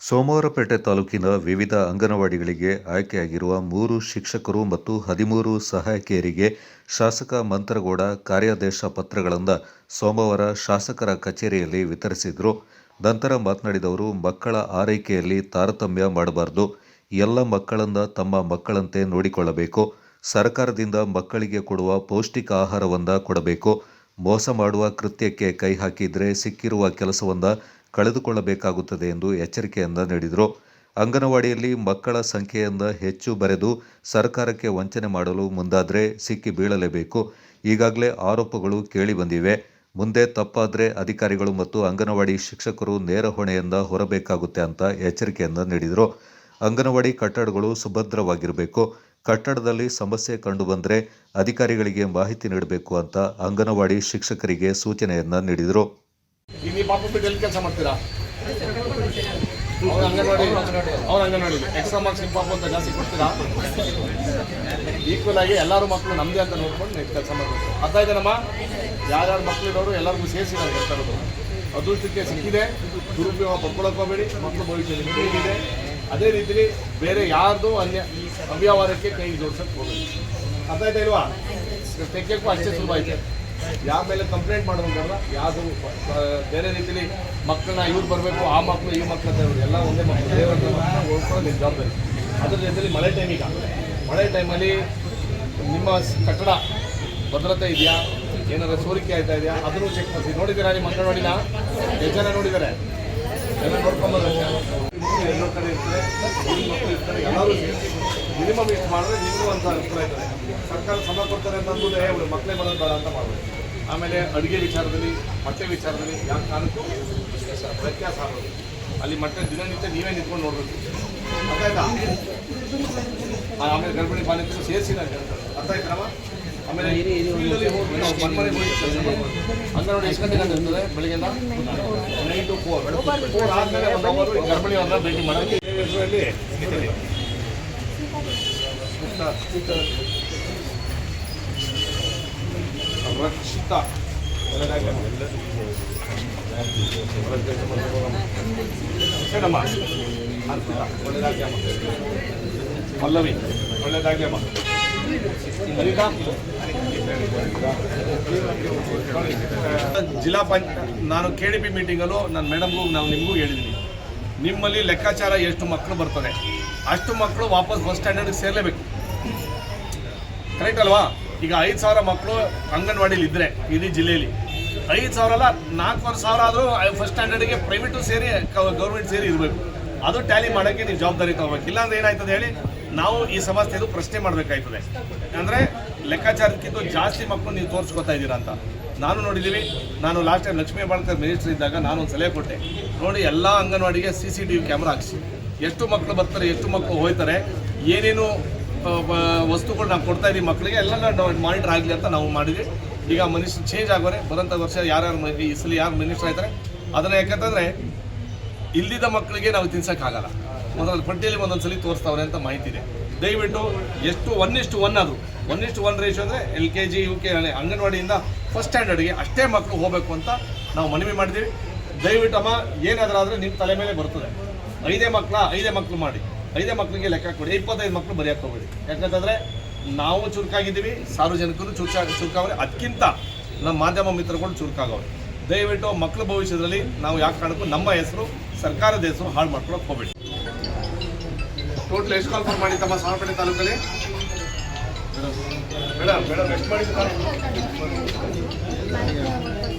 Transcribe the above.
ಸೋಮವಾರಪೇಟೆ ತಾಲೂಕಿನ ವಿವಿಧ ಅಂಗನವಾಡಿಗಳಿಗೆ ಆಯ್ಕೆಯಾಗಿರುವ 3 ಶಿಕ್ಷಕರು ಮತ್ತು 13 ಸಹಾಯಕಿಯರಿಗೆ ಶಾಸಕ ಮಂತ್ರಗೌಡ ಕಾರ್ಯಾದೇಶ ಪತ್ರಗಳನ್ನು ಸೋಮವಾರ ಶಾಸಕರ ಕಚೇರಿಯಲ್ಲಿ ವಿತರಿಸಿದರು. ನಂತರ ಮಾತನಾಡಿದ ಅವರು, ಮಕ್ಕಳ ಆರೈಕೆಯಲ್ಲಿ ತಾರತಮ್ಯ ಮಾಡಬಾರದು. ಎಲ್ಲ ಮಕ್ಕಳನ್ನು ತಮ್ಮ ಮಕ್ಕಳಂತೆ ನೋಡಿಕೊಳ್ಳಬೇಕು. ಸರ್ಕಾರದಿಂದ ಮಕ್ಕಳಿಗೆ ಕೊಡುವ ಪೌಷ್ಟಿಕ ಆಹಾರವನ್ನು ಕೊಡಬೇಕು. ಮೋಸ ಮಾಡುವ ಕೃತ್ಯಕ್ಕೆ ಕೈ ಹಾಕಿದರೆ ಸಿಕ್ಕಿರುವ ಕೆಲಸವನ್ನು ಕಳೆದುಕೊಳ್ಳಬೇಕಾಗುತ್ತದೆ ಎಂದು ಎಚ್ಚರಿಕೆಯನ್ನು ನೀಡಿದರು. ಅಂಗನವಾಡಿಯಲ್ಲಿ ಮಕ್ಕಳ ಸಂಖ್ಯೆಯನ್ನು ಹೆಚ್ಚು ಬರೆದು ಸರ್ಕಾರಕ್ಕೆ ವಂಚನೆ ಮಾಡಲು ಮುಂದಾದರೆ ಸಿಕ್ಕಿ ಬೀಳಲೇಬೇಕು. ಈಗಾಗಲೇ ಆರೋಪಗಳು ಕೇಳಿಬಂದಿವೆ. ಮುಂದೆ ತಪ್ಪಾದರೆ ಅಧಿಕಾರಿಗಳು ಮತ್ತು ಅಂಗನವಾಡಿ ಶಿಕ್ಷಕರು ನೇರ ಹೊಣೆಯಿಂದ ಹೊರಬೇಕಾಗುತ್ತೆ ಅಂತ ಎಚ್ಚರಿಕೆಯನ್ನು ನೀಡಿದರು. ಅಂಗನವಾಡಿ ಕಟ್ಟಡಗಳು ಸುಭದ್ರವಾಗಿರಬೇಕು. ಕಟ್ಟಡದಲ್ಲಿ ಸಮಸ್ಯೆ ಕಂಡುಬಂದರೆ ಅಧಿಕಾರಿಗಳಿಗೆ ಮಾಹಿತಿ ನೀಡಬೇಕು ಅಂತ ಅಂಗನವಾಡಿ ಶಿಕ್ಷಕರಿಗೆ ಸೂಚನೆಯನ್ನು ನೀಡಿದರು. ಕೆಲಸ ಮಾಡ್ತೀರಾ? ಅವ್ರ ಅಂಗನವಾಡಿ ಎಕ್ಸ್ಟ್ರಾ ಮಾರ್ಕ್ಸ್ ನಿಮ್ಮ ಪಾಪ ಅಂತ ಜಾಸ್ತಿ ಕೊಡ್ತೀರಾ? ಈಕ್ವಲ್ ಆಗಿ ಎಲ್ಲರೂ ಮಕ್ಕಳು ನಮ್ಮದೇ ಅಂತ ನೋಡ್ಕೊಂಡು ನೆಕ್ಸ್ಟ್ ಕೆಲಸ ಮಾಡಬೇಕು. ಅರ್ಥ ಇದೆನಮ್ಮ? ಯಾರ್ಯಾರು ಮಕ್ಕಳಿರೋರು ಎಲ್ಲರಿಗೂ ಸೇರಿಸಿ ನಾನು ಹೇಳ್ತಾ ಇರೋದು. ಅದೃಷ್ಟಕ್ಕೆ ಸಿಕ್ಕಿದೆ, ದುರುಪಯೋಗ ಪಡ್ಕೊಳ್ಳೋಕೆ ಹೋಗಬೇಡಿ. ಮಕ್ಕಳು ಭವಿಷ್ಯದಲ್ಲಿ ಹೇಗಿದೆ ಅದೇ ರೀತಿಲಿ ಬೇರೆ ಯಾರ್ದು ಅವ್ಯವಹಾರಕ್ಕೆ ಕೈ ಜೋಡಿಸೋಕೆ ಹೋಗಬೇಡಿ. ಅರ್ಥ ಆಯ್ತಾ ಇಲ್ವಾ? ತೆಗೆಯೋಕ್ಕೂ ಅಷ್ಟೇ ಸುಲಭ ಐತೆ. ಯಾವ ಮೇಲೆ ಕಂಪ್ಲೇಂಟ್ ಮಾಡೋದಲ್ಲ, ಯಾವುದು ಬೇರೆ ರೀತಿಲಿ ಮಕ್ಕಳನ್ನ ಇವ್ರು ಬರಬೇಕು, ಆ ಮಕ್ಕಳು ಈ ಮಕ್ಕಳು ಅಂತ ಇವರು ಎಲ್ಲ ಒಂದೇ ಮಕ್ಕಳು ದೇವರ ಓದ್ಕೊಳ್ಳೋ ನಿಮ್ಮ ಜವಾಬ್ದಾರಿ. ಅದ್ರ ಜೊತೆಲಿ ಮಳೆ ಟೈಮಲ್ಲಿ ನಿಮ್ಮ ಕಟ್ಟಡ ಭದ್ರತೆ ಇದೆಯಾ, ಏನಾದರೂ ಸೋರಿಕೆ ಆಯ್ತಾ ಇದೆಯಾ ಅದನ್ನು ಚೆಕ್ ಮಾಡಿಸಿ. ನೋಡಿದ್ದೀರಾ ನಿಮ್ಮ ಅಂಗನವಾಡಿನ? ಎಷ್ಟು ಜನ ನೋಡಿದ್ದಾರೆ? ಎಲ್ಲ ನೋಡ್ಕೊಂಬೋದು. ಎಲ್ಲೋ ಕಡೆ ಇರ್ತಾರೆ, ಮಕ್ಕಳು ಇರ್ತಾರೆ, ಎಲ್ಲರೂ ಮಿನಿಮಮ್ ಇಷ್ಟು ಮಾಡಿದ್ರೆ ನಿಮಗೂ ಅಂತ ಅನುಕೂಲ ಆಯ್ತದೆ. ಸರ್ಕಾರ ಸಮಯ ಕೊಡ್ತಾರೆ ಅಂತ ಅಂದ್ಬಿಟ್ಟು ಇವರು ಮಕ್ಕಳೇ ಬರೋದು ಬೇಡ ಅಂತ ಮಾಡಬೇಕು. ಆಮೇಲೆ ಅಡುಗೆ ವಿಚಾರದಲ್ಲಿ, ಮೊಟ್ಟೆ ವಿಚಾರದಲ್ಲಿ ಯಾವ ಕಾರಣಕ್ಕೂ ವ್ಯತ್ಯಾಸ ಆಗೋದು. ಅಲ್ಲಿ ಮೊಟ್ಟೆ ದಿನನಿತ್ಯ ನೀವೇ ನಿಂತ್ಕೊಂಡು ನೋಡಬೇಕು. ಅರ್ಥ ಆಯ್ತಾ? ಆಮೇಲೆ ಗರ್ಭಿಣಿ ಬಾಲಿಕರು ಸೇರಿಸಿ ನಾನು ಹೇಳ್ತಾರೆ. ಅರ್ಥ ಆಯ್ತಮ್ಮ? ಆಮೇಲೆ ಮನ್ಮನೆ ಹೋಗಿ ಕೆಲಸ ಮಾಡ್ಬೋದು. ಅಂಗನವಾಡಿ ಎಷ್ಟು ಗಂಟೆಗೆ ಇರ್ತದೆ? ಬೆಳಗ್ಗೆಯಿಂದ 9 to 4 ಆದಮೇಲೆ 1 hour ಗರ್ಭಿಣಿಯವ್ರನ್ನ ಭೇಟಿ ಮಾಡೋಕ್ಕೆ ರಕ್ಷಿತ ಸೇಡಮ್ಮ, ಅರ್ಪಿತ ಒಳ್ಳೆದಾಗ್ಯಮ್ಮ, ಪಲ್ಲವಿ ಒಳ್ಳೆದಾಗ್ಯಮ್ಮ, ಅನಿತಾ ಜಿಲ್ಲಾ ನಾನು KDP ಮೀಟಿಂಗಲ್ಲೂ ನನ್ನ ಮೇಡಮ್ಗೂ ನಾವು ನಿಮಗೂ ಹೇಳಿದ್ದೀನಿ, ನಿಮ್ಮಲ್ಲಿ ಲೆಕ್ಕಾಚಾರ ಎಷ್ಟು ಮಕ್ಕಳು ಬರ್ತದೆ ಅಷ್ಟು ಮಕ್ಕಳು ವಾಪಸ್ ಬಸ್ ಸ್ಟ್ಯಾಂಡರ್ಡ್ಗೆ ಸೇರಲೇಬೇಕು. ಕರೆಕ್ಟ್ ಅಲ್ವಾ? ಈಗ 5,000 ಮಕ್ಕಳು ಅಂಗನವಾಡಿಲಿ ಇದ್ದರೆ ಇಡೀ ಜಿಲ್ಲೆಯಲ್ಲಿ 5,000 ಅಲ್ಲ 4,500 ಆದರೂ ಫಸ್ಟ್ ಸ್ಟ್ಯಾಂಡರ್ಡ್ಗೆ ಪ್ರೈವೇಟು ಸೇರಿ ಗೌರ್ಮೆಂಟ್ ಸೇರಿ ಇರಬೇಕು. ಅದು ಟ್ಯಾಲಿ ಮಾಡೋಕ್ಕೆ ನೀವು ಜವಾಬ್ದಾರಿ ತಗೋಬೇಕು. ಇಲ್ಲಾಂದ್ರೆ ಏನಾಯ್ತದೆ ಹೇಳಿ, ನಾವು ಈ ಸಮಸ್ಯೆದು ಪ್ರಶ್ನೆ ಮಾಡಬೇಕಾಯ್ತದೆ. ಅಂದರೆ ಲೆಕ್ಕಾಚಾರಕ್ಕಿಂತ ಜಾಸ್ತಿ ಮಕ್ಕಳು ನೀವು ತೋರಿಸ್ಕೊತಾ ಇದ್ದೀರಾ ಅಂತ ನಾನು ನೋಡಿದ್ದೀವಿ. ನಾನು last time Lakshmi Hebbalkar minister ಇದ್ದಾಗ ನಾನು ಒಂದು ಸಲಹೆ ಕೊಟ್ಟೆ, ನೋಡಿ ಎಲ್ಲ ಅಂಗನವಾಡಿಗೆ CCTV ಕ್ಯಾಮ್ರಾ ಹಾಕಿಸಿ, ಎಷ್ಟು ಮಕ್ಕಳು ಬರ್ತಾರೆ, ಎಷ್ಟು ಮಕ್ಕಳು ಹೋಗ್ತಾರೆ, ಏನೇನು ವಸ್ತುಗಳು ನಾವು ಕೊಡ್ತಾ ಇದ್ದೀವಿ ಮಕ್ಕಳಿಗೆ ಎಲ್ಲ ಮಾನಿಟರ್ ಆಗಲಿ ಅಂತ ನಾವು ಮಾಡಿದ್ವಿ. ಈಗ ಮಿನಿಸ್ಟರ್ ಚೇಂಜ್ ಆಗೋರೆ, ಬರೋಂಥ ವರ್ಷ ಯಾರ್ಯಾರು ಈ ಸಲ ಯಾರು ಮಿನಿಸ್ಟರ್ ಆಯ್ತಾರೆ ಅದನ್ನು ಯಾಕಂತಂದರೆ ಇಲ್ದಿದ್ದ ಮಕ್ಕಳಿಗೆ ನಾವು ತಿನ್ಸೋಕ್ಕಾಗಲ್ಲ. ಒಂದೊಂದು ಪಟ್ಟಿಯಲ್ಲಿ ಒಂದೊಂದು ಸಲ ತೋರಿಸ್ತಾವ್ರೆ ಅಂತ ಮಾಹಿತಿ ಇದೆ. ದಯವಿಟ್ಟು ಎಷ್ಟು 1:1 ಅದು 1:1 ರೇಷೋ ಅಂದರೆ LKG UK ಅಂಗನವಾಡಿಯಿಂದ ಫಸ್ಟ್ ಸ್ಟ್ಯಾಂಡರ್ಡ್ಗೆ ಅಷ್ಟೇ ಮಕ್ಕಳು ಹೋಗಬೇಕು ಅಂತ ನಾವು ಮನವಿ ಮಾಡಿದ್ದೀವಿ. ದಯವಿಟ್ಟು ಅಮ್ಮ ಏನಾದರೂ ನಿಮ್ಮ ತಲೆ ಮೇಲೆ ಬರ್ತದೆ. 5 ಮಕ್ಕಳು ಮಾಡಿ 5 ಮಕ್ಕಳಿಗೆ ಲೆಕ್ಕ ಕೊಡಿ, 25 ಮಕ್ಕಳು ಬರೆಯೋಕೆ ಹೋಗಬೇಡಿ. ಯಾಕಂತಂದರೆ ನಾವು ಚುರುಕಾಗಿದ್ದೀವಿ, ಸಾರ್ವಜನಿಕರು ಚುರುಕಾಗವ್ರೆ, ಅದಕ್ಕಿಂತ ನಮ್ಮ ಮಾಧ್ಯಮ ಮಿತ್ರಗಳು ಚುರುಕಾಗವ್ರೆ. ದಯವಿಟ್ಟು ಮಕ್ಕಳ ಭವಿಷ್ಯದಲ್ಲಿ ನಾವು ಯಾಕೆ ಕಾರಣಕ್ಕೂ ನಮ್ಮ ಹೆಸರು, ಸರ್ಕಾರದ ಹೆಸರು ಹಾಳು ಮಾಡ್ಕೊಳ್ಳೋಕೆ ಹೋಗಬೇಡಿ. ಟೋಟಲ್ ಎಷ್ಟು ಕಾಲ್ ಮಾಡಿ ತಮ್ಮ ಸೋಮವಾರಪೇಟೆ ತಾಲೂಕಲ್ಲಿ ಮೇಡಮ್ ಎಷ್ಟು ಮಾಡಿದ್ರು?